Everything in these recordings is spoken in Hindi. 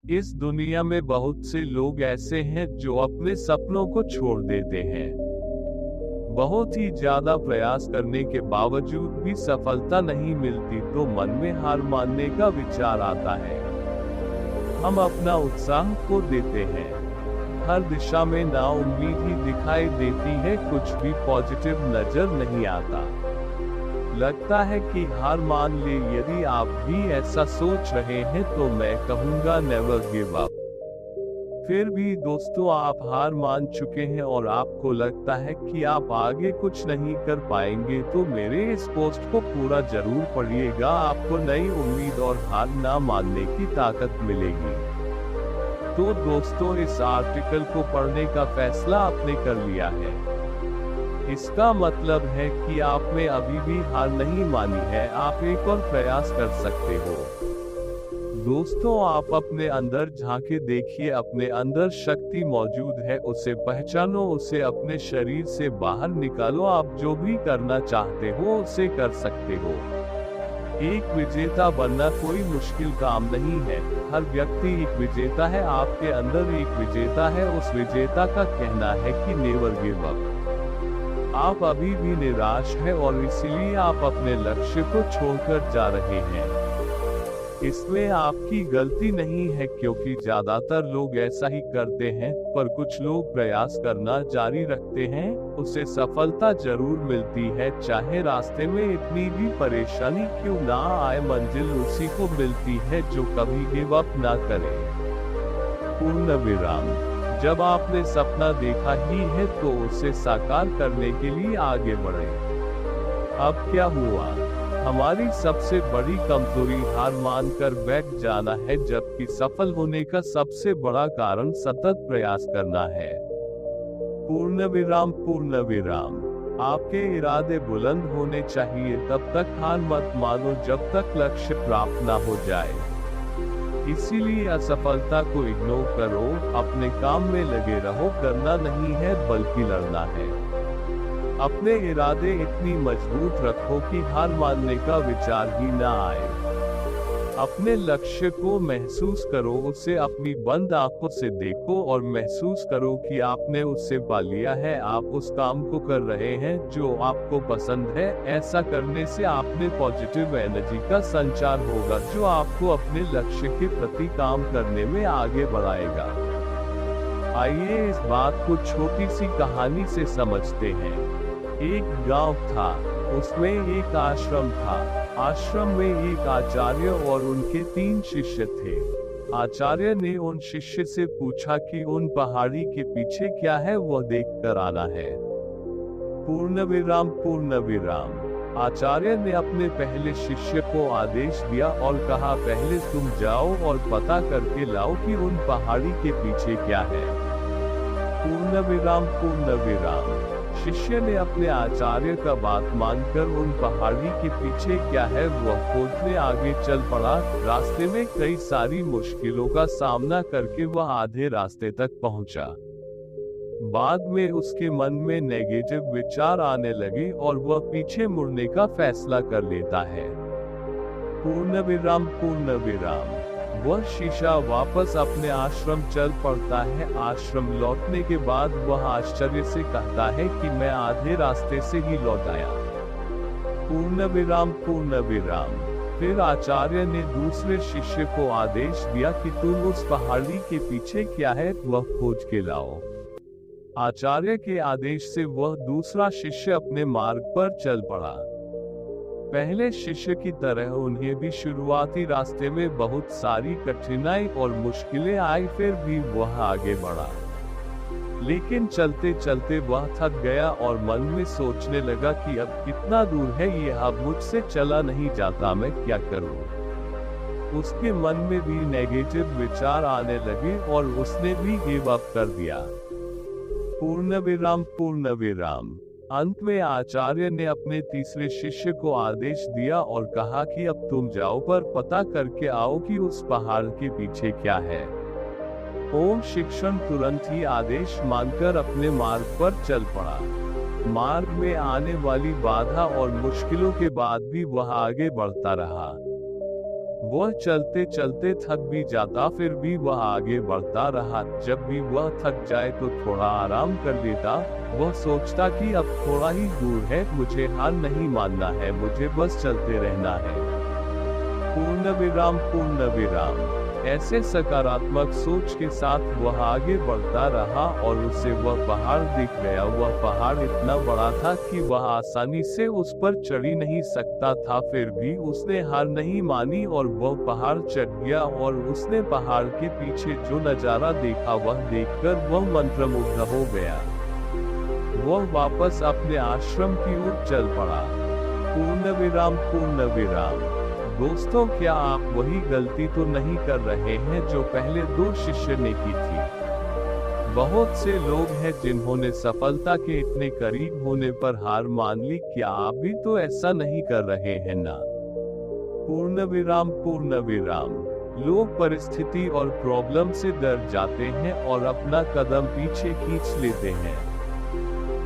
इस दुनिया में बहुत से लोग ऐसे हैं जो अपने सपनों को छोड़ देते हैं। बहुत ही ज्यादा प्रयास करने के बावजूद भी सफलता नहीं मिलती तो मन में हार मानने का विचार आता है। हम अपना उत्साह खो देते हैं। हर दिशा में नाउम्मीद ही दिखाई देती है, कुछ भी पॉजिटिव नजर नहीं आता। लगता है कि हार मान ले। यदि आप भी ऐसा सोच रहे हैं तो मैं कहूंगा नेवर गिव अप। फिर भी दोस्तों आप हार मान चुके हैं और आपको लगता है कि आप आगे कुछ नहीं कर पाएंगे तो मेरे इस पोस्ट को पूरा जरूर पढ़िएगा। आपको नई उम्मीद और हार ना मानने की ताकत मिलेगी। तो दोस्तों इस आर्टिकल को पढ़ने का फैसला आपने कर लिया है। इसका मतलब है कि आप में अभी भी हार नहीं मानी है। आप एक और प्रयास कर सकते हो। दोस्तों आप अपने अंदर झांके देखिए, अपने अंदर शक्ति मौजूद है, उसे पहचानो, उसे अपने शरीर से बाहर निकालो। आप जो भी करना चाहते हो उसे कर सकते हो। एक विजेता बनना कोई मुश्किल काम नहीं है। हर व्यक्ति एक विजेता है। आपके अंदर एक विजेता है। उस विजेता का कहना है कि नेवर गिव अप। आप अभी भी निराश हैं और इसीलिए आप अपने लक्ष्य को छोड़कर जा रहे हैं। इसमें आपकी गलती नहीं है क्योंकि ज्यादातर लोग ऐसा ही करते हैं, पर कुछ लोग प्रयास करना जारी रखते हैं, उसे सफलता जरूर मिलती है। चाहे रास्ते में इतनी भी परेशानी क्यों ना आए, मंजिल उसी को मिलती है जो कभी गिव अप ना करे। पूर्ण विराम। जब आपने सपना देखा ही है तो उसे साकार करने के लिए आगे बढ़े। अब क्या हुआ? हमारी सबसे बड़ी कमजोरी हार मानकर बैठ जाना है, जबकि सफल होने का सबसे बड़ा कारण सतत प्रयास करना है। पूर्ण विराम। पूर्ण विराम। आपके इरादे बुलंद होने चाहिए। तब तक हार मत मानो जब तक लक्ष्य प्राप्त ना हो जाए। इसीलिए असफलता को इग्नोर करो, अपने काम में लगे रहो। करना नहीं है बल्कि लड़ना है। अपने इरादे इतनी मजबूत रखो कि हार मानने का विचार ही ना आए। अपने लक्ष्य को महसूस करो, उसे अपनी बंद आंखों से देखो और महसूस करो कि आपने उससे पा लिया है। आप उस काम को कर रहे हैं जो आपको पसंद है। ऐसा करने से आपने पॉजिटिव एनर्जी का संचार होगा जो आपको अपने लक्ष्य के प्रति काम करने में आगे बढ़ाएगा। आइए इस बात को छोटी सी कहानी से समझते हैं। एक गांव था, उसमें एक आश्रम था। आश्रम में एक आचार्य और उनके 3 शिष्य थे। आचार्य ने उन शिष्य से पूछा कि उन पहाड़ी के पीछे क्या है, वह देख कर आना है। पूर्ण विराम। पूर्ण विराम। आचार्य ने अपने पहले शिष्य को आदेश दिया और कहा, पहले तुम जाओ और पता करके लाओ कि उन पहाड़ी के पीछे क्या है। पूर्ण विराम। पूर्ण विराम। शिष्य ने अपने आचार्य का बात मानकर उन पहाड़ी के पीछे क्या है वह खोजने आगे चल पड़ा। रास्ते में कई सारी मुश्किलों का सामना करके वह आधे रास्ते तक पहुंचा। बाद में उसके मन में नेगेटिव विचार आने लगे और वह पीछे मुड़ने का फैसला कर लेता है। पूर्ण विराम। पूर्ण विराम। वह शिष्य वापस अपने आश्रम चल पड़ता है। आश्रम लौटने के बाद वह आश्चर्य से कहता है कि मैं आधे रास्ते से ही लौट आया। पूर्ण विराम। पूर्ण विराम। फिर आचार्य ने दूसरे शिष्य को आदेश दिया कि तुम उस पहाड़ी के पीछे क्या है वह खोज के लाओ। आचार्य के आदेश से वह दूसरा शिष्य अपने मार्ग पर चल पड़ा। पहले शिष्य की तरह उन्हें भी शुरुआती रास्ते में बहुत सारी कठिनाई और मुश्किलें आई, फिर भी वह आगे बढ़ा। लेकिन चलते चलते वह थक गया और मन में सोचने लगा कि अब कितना दूर है ये, अब मुझसे चला नहीं जाता, मैं क्या करूं। उसके मन में भी नेगेटिव विचार आने लगे और उसने भी गिव अप कर दिया। पूर्ण विराम। पूर्ण विराम। अंत में आचार्य ने अपने तीसरे शिष्य को आदेश दिया और कहा कि अब तुम जाओ पर पता करके आओ कि उस पहाड़ के पीछे क्या है। ओम शिक्षण तुरंत ही आदेश मानकर अपने मार्ग पर चल पड़ा। मार्ग में आने वाली बाधा और मुश्किलों के बाद भी वह आगे बढ़ता रहा। वह चलते चलते थक भी जाता, फिर भी वह आगे बढ़ता रहा। जब भी वह थक जाए तो थोड़ा आराम कर लेता। वह सोचता कि अब थोड़ा ही दूर है, मुझे हार नहीं मानना है, मुझे बस चलते रहना है। पूर्ण विराम, पूर्ण विराम। ऐसे सकारात्मक सोच के साथ वह आगे बढ़ता रहा और उसे वह पहाड़ दिख गया। वह पहाड़ इतना बड़ा था कि वह आसानी से उस पर चढ़ ही नहीं सकता था, फिर भी उसने हार नहीं मानी और वह पहाड़ चढ़ गया। और उसने पहाड़ के पीछे जो नजारा देखा वह देखकर वह मंत्रमुग्ध हो गया। वह वापस अपने आश्रम की ओर चल पड़ा। पूर्ण विराम, पूर्ण विराम। दोस्तों, क्या आप वही गलती तो नहीं कर रहे हैं जो पहले 2 शिष्य ने की थी? बहुत से लोग हैं जिन्होंने सफलता के इतने करीब होने पर हार मान ली। क्या आप भी तो ऐसा नहीं कर रहे हैं ना? पूर्ण विराम, पूर्ण विराम। लोग परिस्थिति और प्रॉब्लम से डर जाते हैं और अपना कदम पीछे खींच लेते हैं,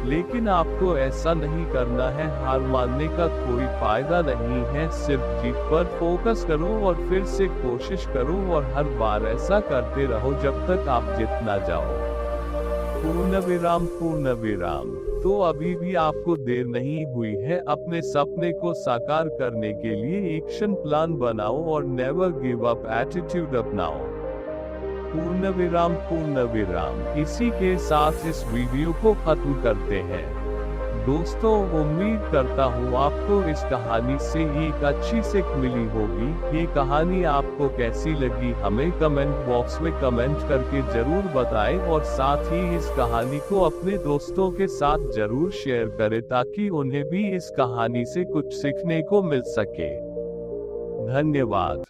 लेकिन आपको ऐसा नहीं करना है। हार मानने का कोई फायदा नहीं है। सिर्फ जीत पर फोकस करो और फिर से कोशिश करो और हर बार ऐसा करते रहो जब तक आप जीत ना जाओ। पूर्ण विराम, पूर्ण विराम। तो अभी भी आपको देर नहीं हुई है। अपने सपने को साकार करने के लिए एक्शन प्लान बनाओ और नेवर गिव अप एटीट्यूड अपनाओ। पूर्ण विराम, पूर्ण विराम। इसी के साथ इस वीडियो को खत्म करते हैं। दोस्तों, उम्मीद करता हूँ आपको इस कहानी से एक अच्छी सीख मिली होगी। ये कहानी आपको कैसी लगी हमें कमेंट बॉक्स में कमेंट करके जरूर बताएं और साथ ही इस कहानी को अपने दोस्तों के साथ जरूर शेयर करें ताकि उन्हें भी इस कहानी से कुछ सीखने को मिल सके। धन्यवाद।